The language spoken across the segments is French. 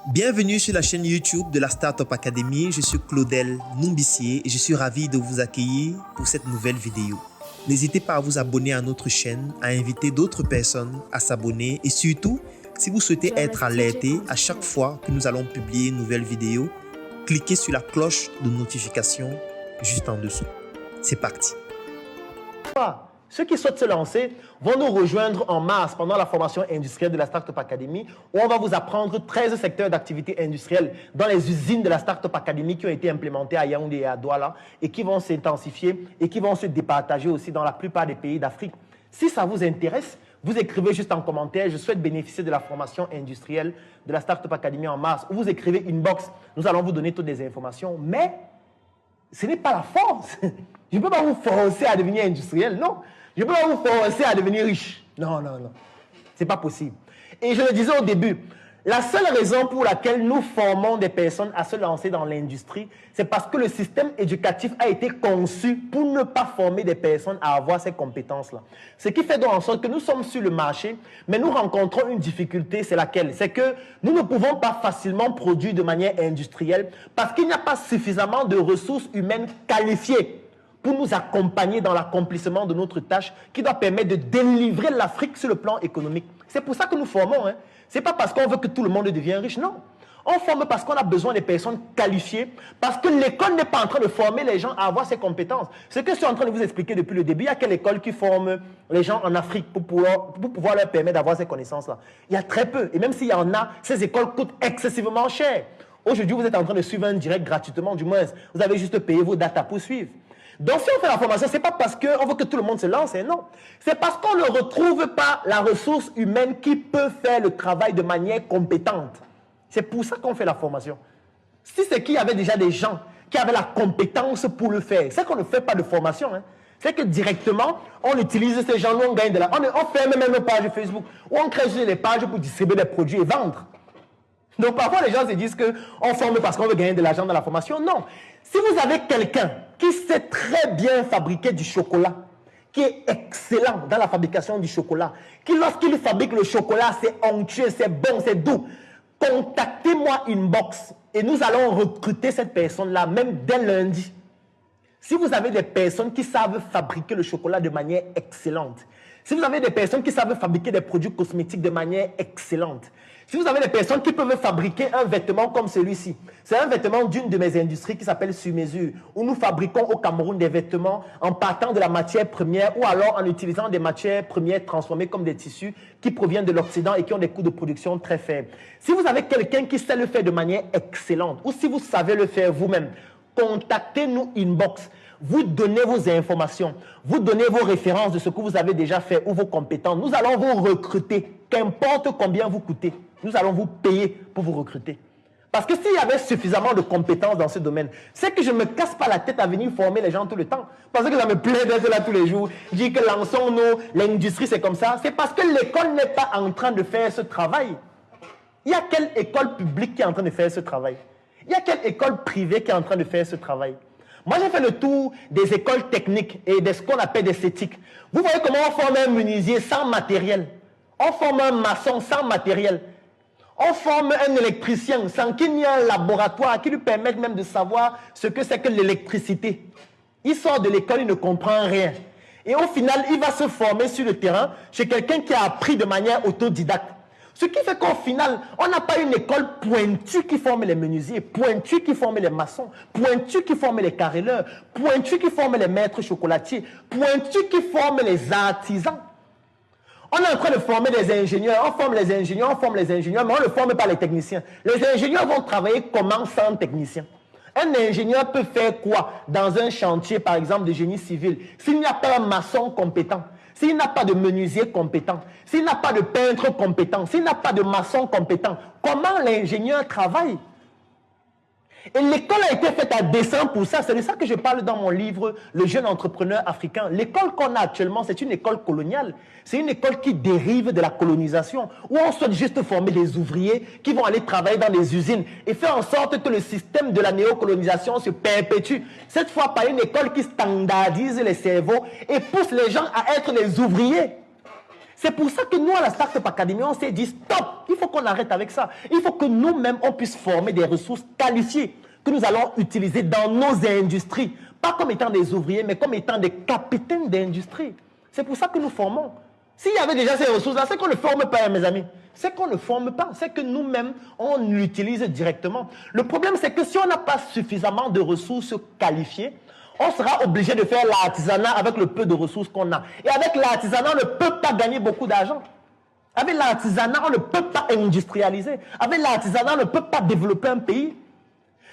Bienvenue sur la chaîne YouTube de la Startup Academy. Je suis Claudel Numbissier et je suis ravi de vous accueillir pour cette nouvelle vidéo. N'hésitez pas à vous abonner à notre chaîne, à inviter d'autres personnes à s'abonner et surtout, si vous souhaitez être alerté à chaque fois que nous allons publier une nouvelle vidéo, cliquez sur la cloche de notification juste en dessous. C'est parti. Ceux qui souhaitent se lancer vont nous rejoindre en mars pendant la formation industrielle de la Startup Academy où on va vous apprendre 13 secteurs d'activité industrielle dans les usines de la Startup Academy qui ont été implémentées à Yaoundé et à Douala et qui vont s'intensifier et qui vont se départager aussi dans la plupart des pays d'Afrique. Si ça vous intéresse, vous écrivez juste en commentaire « Je souhaite bénéficier de la formation industrielle de la Startup Academy en mars » ou vous écrivez « Inbox ». Nous allons vous donner toutes les informations, mais ce n'est pas la force. Je ne peux pas vous forcer à devenir industriel, non. Je ne peux pas vous forcer à devenir riche. Non, non, non. Ce n'est pas possible. Et je le disais au début, la seule raison pour laquelle nous formons des personnes à se lancer dans l'industrie, c'est parce que le système éducatif a été conçu pour ne pas former des personnes à avoir ces compétences-là. Ce qui fait donc en sorte que nous sommes sur le marché, mais nous rencontrons une difficulté, c'est laquelle? C'est que nous ne pouvons pas facilement produire de manière industrielle parce qu'il n'y a pas suffisamment de ressources humaines qualifiées pour nous accompagner dans l'accomplissement de notre tâche qui doit permettre de délivrer l'Afrique sur le plan économique. C'est pour ça que nous formons. Hein. Ce n'est pas parce qu'on veut que tout le monde devienne riche, non. On forme parce qu'on a besoin de personnes qualifiées, parce que l'école n'est pas en train de former les gens à avoir ces compétences. Ce que je suis en train de vous expliquer depuis le début, il y a quelle école qui forme les gens en Afrique pour pouvoir leur permettre d'avoir ces connaissances-là? Il y a très peu. Et même s'il y en a, ces écoles coûtent excessivement cher. Aujourd'hui, vous êtes en train de suivre un direct gratuitement, du moins. Vous avez juste payé vos datas pour suivre. Donc, si on fait la formation, ce n'est pas parce qu'on veut que tout le monde se lance, hein, non. C'est parce qu'on ne retrouve pas la ressource humaine qui peut faire le travail de manière compétente. C'est pour ça qu'on fait la formation. Si c'est qu'il y avait déjà des gens qui avaient la compétence pour le faire, c'est qu'on ne fait pas de formation. Hein. C'est que directement, on utilise ces gens, nous on gagne de l'argent. On ferme même nos pages Facebook, ou on crée juste des pages pour distribuer des produits et vendre. Donc parfois les gens se disent qu'on forme parce qu'on veut gagner de l'argent dans la formation. Non. Si vous avez quelqu'un qui sait très bien fabriquer du chocolat, qui est excellent dans la fabrication du chocolat, qui lorsqu'il fabrique le chocolat, c'est onctueux, c'est bon, c'est doux, contactez-moi inbox et nous allons recruter cette personne-là, même dès lundi. Si vous avez des personnes qui savent fabriquer le chocolat de manière excellente, si vous avez des personnes qui savent fabriquer des produits cosmétiques de manière excellente, si vous avez des personnes qui peuvent fabriquer un vêtement comme celui-ci, c'est un vêtement d'une de mes industries qui s'appelle Sur Mesure, où nous fabriquons au Cameroun des vêtements en partant de la matière première ou alors en utilisant des matières premières transformées comme des tissus qui proviennent de l'Occident et qui ont des coûts de production très faibles. Si vous avez quelqu'un qui sait le faire de manière excellente ou si vous savez le faire vous-même, contactez-nous inbox. Vous donnez vos informations, vous donnez vos références de ce que vous avez déjà fait ou vos compétences. Nous allons vous recruter, qu'importe combien vous coûtez. Nous allons vous payer pour vous recruter. Parce que s'il y avait suffisamment de compétences dans ce domaine, c'est que je ne me casse pas la tête à venir former les gens tout le temps. Parce que ça me plaît d'être là tous les jours. Dire que lançons-nous, l'industrie c'est comme ça. C'est parce que l'école n'est pas en train de faire ce travail. Il y a quelle école publique qui est en train de faire ce travail? Il y a quelle école privée qui est en train de faire ce travail? Moi, j'ai fait le tour des écoles techniques et de ce qu'on appelle des CETIC. Vous voyez comment on forme un menuisier sans matériel. On forme un maçon sans matériel. On forme un électricien sans qu'il n'y ait un laboratoire qui lui permette même de savoir ce que c'est que l'électricité. Il sort de l'école, il ne comprend rien. Et au final, il va se former sur le terrain chez quelqu'un qui a appris de manière autodidacte. Ce qui fait qu'au final, on n'a pas une école pointue qui forme les menuisiers, pointue qui forme les maçons, pointue qui forme les carreleurs, pointue qui forme les maîtres chocolatiers, pointue qui forme les artisans. On est en train de former des ingénieurs, on forme les ingénieurs, mais on ne forme pas les techniciens. Les ingénieurs vont travailler comment sans technicien? Un ingénieur peut faire quoi dans un chantier, par exemple, de génie civil, s'il n'y a pas un maçon compétent? S'il n'a pas de menuisier compétent, s'il n'a pas de peintre compétent, s'il n'a pas de maçon compétent, comment l'ingénieur travaille? Et l'école a été faite à dessein pour ça. C'est de ça que je parle dans mon livre « Le jeune entrepreneur africain ». L'école qu'on a actuellement, c'est une école coloniale. C'est une école qui dérive de la colonisation, où on souhaite juste former des ouvriers qui vont aller travailler dans les usines et faire en sorte que le système de la néocolonisation se perpétue. Cette fois par une école qui standardise les cerveaux et pousse les gens à être des ouvriers. C'est pour ça que nous, à la Startup Academy, on s'est dit stop, il faut qu'on arrête avec ça. Il faut que nous-mêmes, on puisse former des ressources qualifiées que nous allons utiliser dans nos industries. Pas comme étant des ouvriers, mais comme étant des capitaines d'industrie. C'est pour ça que nous formons. S'il y avait déjà ces ressources-là, c'est qu'on ne forme pas, mes amis. C'est qu'on ne forme pas. C'est que nous-mêmes, on l'utilise directement. Le problème, c'est que si on n'a pas suffisamment de ressources qualifiées, on sera obligé de faire l'artisanat avec le peu de ressources qu'on a. Et avec l'artisanat, on ne peut pas gagner beaucoup d'argent. Avec l'artisanat, on ne peut pas industrialiser. Avec l'artisanat, on ne peut pas développer un pays.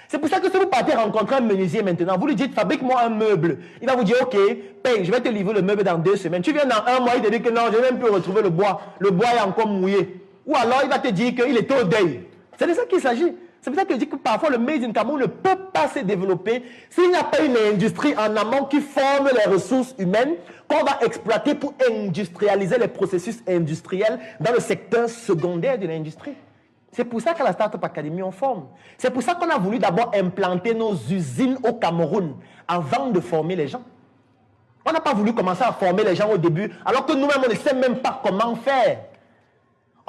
C'est pour ça que si vous partez rencontrer un menuisier maintenant, vous lui dites fabrique-moi un meuble. Il va vous dire ok, paye, je vais te livrer le meuble dans 2 semaines. Tu viens dans 1 mois, il te dit que non, je n'ai même plus retrouver le bois. Le bois est encore mouillé. Ou alors il va te dire qu'il est au deuil. C'est de ça qu'il s'agit. C'est pour ça que je dis que parfois le Made in Cameroun ne peut pas se développer s'il n'y a pas une industrie en amont qui forme les ressources humaines qu'on va exploiter pour industrialiser les processus industriels dans le secteur secondaire de l'industrie. C'est pour ça qu'à la Startup Academy, on forme. C'est pour ça qu'on a voulu d'abord implanter nos usines au Cameroun avant de former les gens. On n'a pas voulu commencer à former les gens au début alors que nous-mêmes, on ne sait même pas comment faire.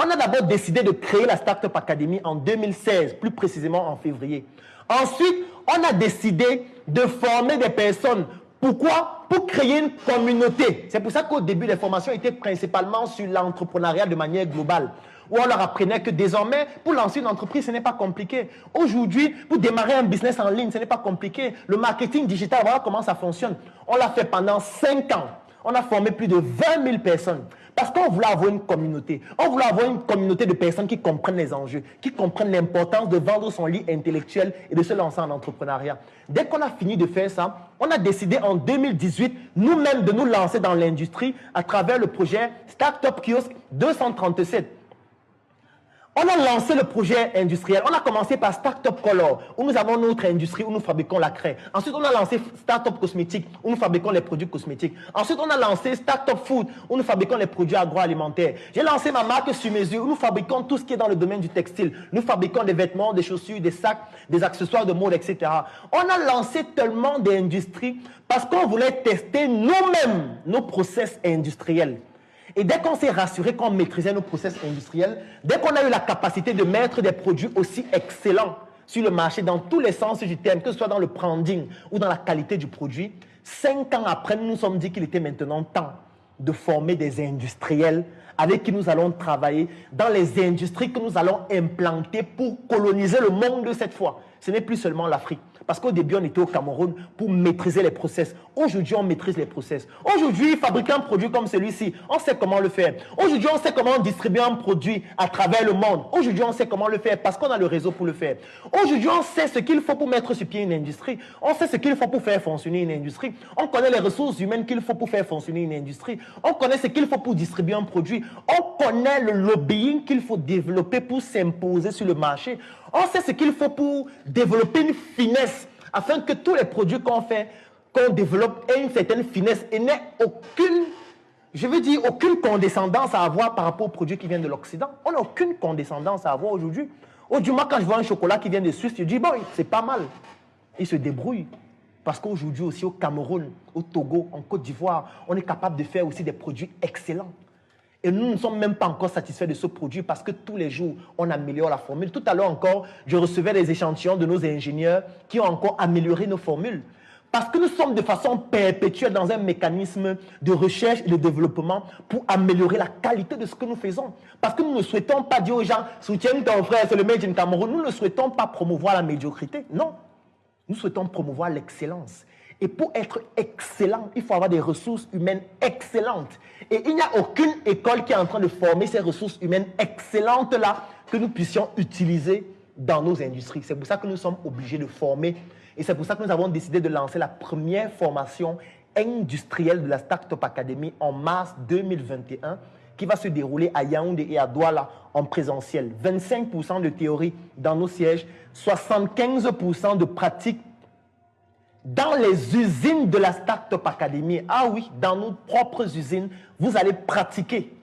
On a d'abord décidé de créer la Startup Academy en 2016, plus précisément en février. Ensuite, on a décidé de former des personnes. Pourquoi? Pour créer une communauté. C'est pour ça qu'au début, les formations étaient principalement sur l'entrepreneuriat de manière globale, où on leur apprenait que désormais, pour lancer une entreprise, ce n'est pas compliqué. Aujourd'hui, pour démarrer un business en ligne, ce n'est pas compliqué. Le marketing digital, voilà comment ça fonctionne. On l'a fait pendant 5 ans. On a formé plus de 20 000 personnes. Parce qu'on voulait avoir une communauté. On voulait avoir une communauté de personnes qui comprennent les enjeux, qui comprennent l'importance de vendre son lit intellectuel et de se lancer en entrepreneuriat. Dès qu'on a fini de faire ça, on a décidé en 2018, nous-mêmes, de nous lancer dans l'industrie à travers le projet Startup Kiosque 237. On a lancé le projet industriel. On a commencé par Startup Color, où nous avons notre industrie, où nous fabriquons la craie. Ensuite, on a lancé Startup Cosmétique, où nous fabriquons les produits cosmétiques. Ensuite, on a lancé Startup Food, où nous fabriquons les produits agroalimentaires. J'ai lancé ma marque sur mesure, où nous fabriquons tout ce qui est dans le domaine du textile. Nous fabriquons des vêtements, des chaussures, des sacs, des accessoires de mode, etc. On a lancé tellement d'industries parce qu'on voulait tester nous-mêmes nos process industriels. Et dès qu'on s'est rassuré qu'on maîtrisait nos process industriels, dès qu'on a eu la capacité de mettre des produits aussi excellents sur le marché dans tous les sens du terme, que ce soit dans le branding ou dans la qualité du produit, 5 ans après, nous nous sommes dit qu'il était maintenant temps de former des industriels avec qui nous allons travailler dans les industries que nous allons implanter pour coloniser le monde cette fois. Ce n'est plus seulement l'Afrique. Parce qu'au début, on était au Cameroun pour maîtriser les process. Aujourd'hui, on maîtrise les process. Aujourd'hui, fabriquer un produit comme celui-ci, on sait comment le faire. Aujourd'hui, on sait comment distribuer un produit à travers le monde. Aujourd'hui, on sait comment le faire parce qu'on a le réseau pour le faire. Aujourd'hui, on sait ce qu'il faut pour mettre sur pied une industrie. On sait ce qu'il faut pour faire fonctionner une industrie. On connaît les ressources humaines qu'il faut pour faire fonctionner une industrie. On connaît ce qu'il faut pour distribuer un produit. On connaît le lobbying qu'il faut développer pour s'imposer sur le marché. On sait ce qu'il faut pour développer une finesse afin que tous les produits qu'on fait, qu'on développe aient une certaine finesse et n'aient aucune, je veux dire, aucune condescendance à avoir par rapport aux produits qui viennent de l'Occident. On n'a aucune condescendance à avoir aujourd'hui. Aujourd'hui, quand je vois un chocolat qui vient de Suisse, je dis, bon, c'est pas mal. Il se débrouille. Parce qu'aujourd'hui aussi, au Cameroun, au Togo, en Côte d'Ivoire, on est capable de faire aussi des produits excellents. Et nous ne sommes même pas encore satisfaits de ce produit parce que tous les jours, on améliore la formule. Tout à l'heure encore, je recevais des échantillons de nos ingénieurs qui ont encore amélioré nos formules. Parce que nous sommes de façon perpétuelle dans un mécanisme de recherche et de développement pour améliorer la qualité de ce que nous faisons. Parce que nous ne souhaitons pas dire aux gens, soutiens ton frère, c'est le Made in Cameroun. Nous ne souhaitons pas promouvoir la médiocrité. Non. Nous souhaitons promouvoir l'excellence. Et pour être excellent, il faut avoir des ressources humaines excellentes. Et il n'y a aucune école qui est en train de former ces ressources humaines excellentes-là que nous puissions utiliser dans nos industries. C'est pour ça que nous sommes obligés de former. Et c'est pour ça que nous avons décidé de lancer la première formation industrielle de la Startup Academy en mars 2021 qui va se dérouler à Yaoundé et à Douala en présentiel. 25% de théorie dans nos sièges, 75% de pratique dans les usines de la Startup Academy. Ah oui, dans nos propres usines, vous allez pratiquer.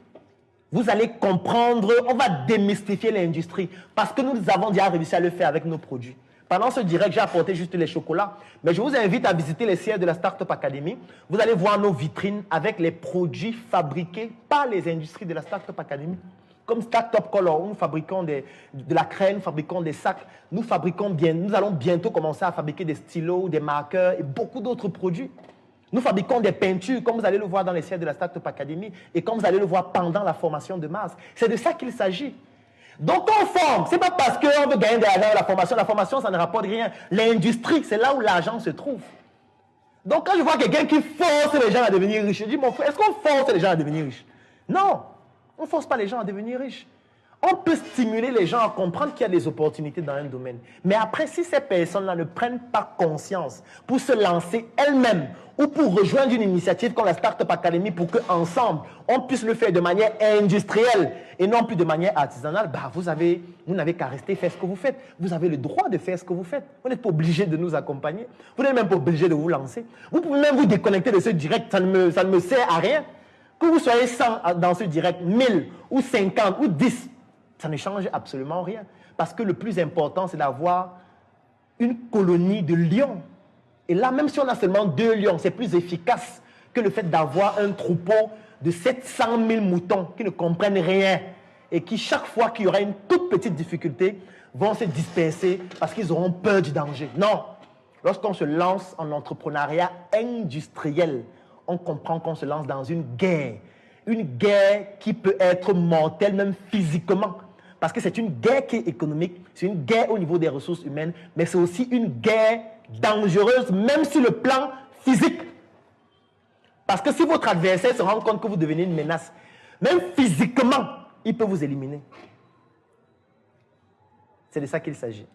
Vous allez comprendre, on va démystifier l'industrie parce que nous avons déjà réussi à le faire avec nos produits. Pendant ce direct, j'ai apporté juste les chocolats. Mais je vous invite à visiter les sièges de la Startup Academy. Vous allez voir nos vitrines avec les produits fabriqués par les industries de la Startup Academy. Comme Startup Color, où nous fabriquons de la crème, nous fabriquons des sacs. Nous allons bientôt commencer à fabriquer des stylos, des marqueurs et beaucoup d'autres produits. Nous fabriquons des peintures, comme vous allez le voir dans les sièges de la Startup Academy et comme vous allez le voir pendant la formation de Mars. C'est de ça qu'il s'agit. Donc on forme, ce n'est pas parce qu'on veut gagner de l'argent à la formation, ça ne rapporte rien. L'industrie, c'est là où l'argent se trouve. Donc quand je vois quelqu'un qui force les gens à devenir riches, je dis, mon frère, est-ce qu'on force les gens à devenir riches? Non, on ne force pas les gens à devenir riches. On peut stimuler les gens à comprendre qu'il y a des opportunités dans un domaine. Mais après, si ces personnes-là ne prennent pas conscience pour se lancer elles-mêmes ou pour rejoindre une initiative comme la Startup Academy pour qu'ensemble, on puisse le faire de manière industrielle et non plus de manière artisanale, bah vous n'avez qu'à rester faire ce que vous faites. Vous avez le droit de faire ce que vous faites. Vous n'êtes pas obligé de nous accompagner. Vous n'êtes même pas obligé de vous lancer. Vous pouvez même vous déconnecter de ce direct. Ça ne me sert à rien. Que vous soyez 100 dans ce direct, 1000 ou 50 ou 10, ça ne change absolument rien. Parce que le plus important, c'est d'avoir une colonie de lions. Et là, même si on a seulement 2 lions, c'est plus efficace que le fait d'avoir un troupeau de 700 000 moutons qui ne comprennent rien et qui, chaque fois qu'il y aura une toute petite difficulté, vont se disperser parce qu'ils auront peur du danger. Non. Lorsqu'on se lance en entrepreneuriat industriel, on comprend qu'on se lance dans une guerre qui peut être mortelle même physiquement. Parce que c'est une guerre qui est économique, c'est une guerre au niveau des ressources humaines, mais c'est aussi une guerre dangereuse, même sur le plan physique. Parce que si votre adversaire se rend compte que vous devenez une menace, même physiquement, il peut vous éliminer. C'est de ça qu'il s'agit.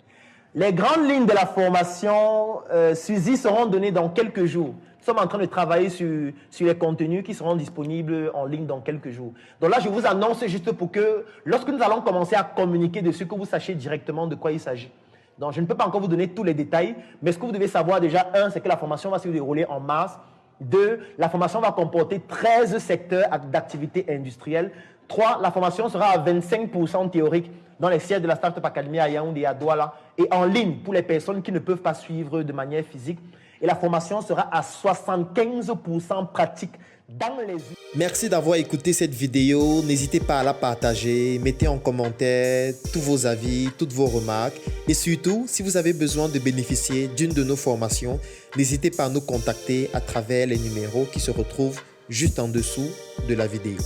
Les grandes lignes de la formation Suzy seront données dans quelques jours. Nous sommes en train de travailler sur les contenus qui seront disponibles en ligne dans quelques jours. Donc là, je vous annonce juste pour que, lorsque nous allons commencer à communiquer dessus, que vous sachiez directement de quoi il s'agit. Donc, je ne peux pas encore vous donner tous les détails, mais ce que vous devez savoir déjà, 1, c'est que la formation va se dérouler en mars. 2, la formation va comporter 13 secteurs d'activité industrielle. 3, la formation sera à 25% théorique dans les sièges de la Startup Academy à Yaoundé et à Douala et en ligne pour les personnes qui ne peuvent pas suivre de manière physique. Et la formation sera à 75% pratique dans les... Merci d'avoir écouté cette vidéo. N'hésitez pas à la partager. Mettez en commentaire tous vos avis, toutes vos remarques. Et surtout, si vous avez besoin de bénéficier d'une de nos formations, n'hésitez pas à nous contacter à travers les numéros qui se retrouvent juste en dessous de la vidéo.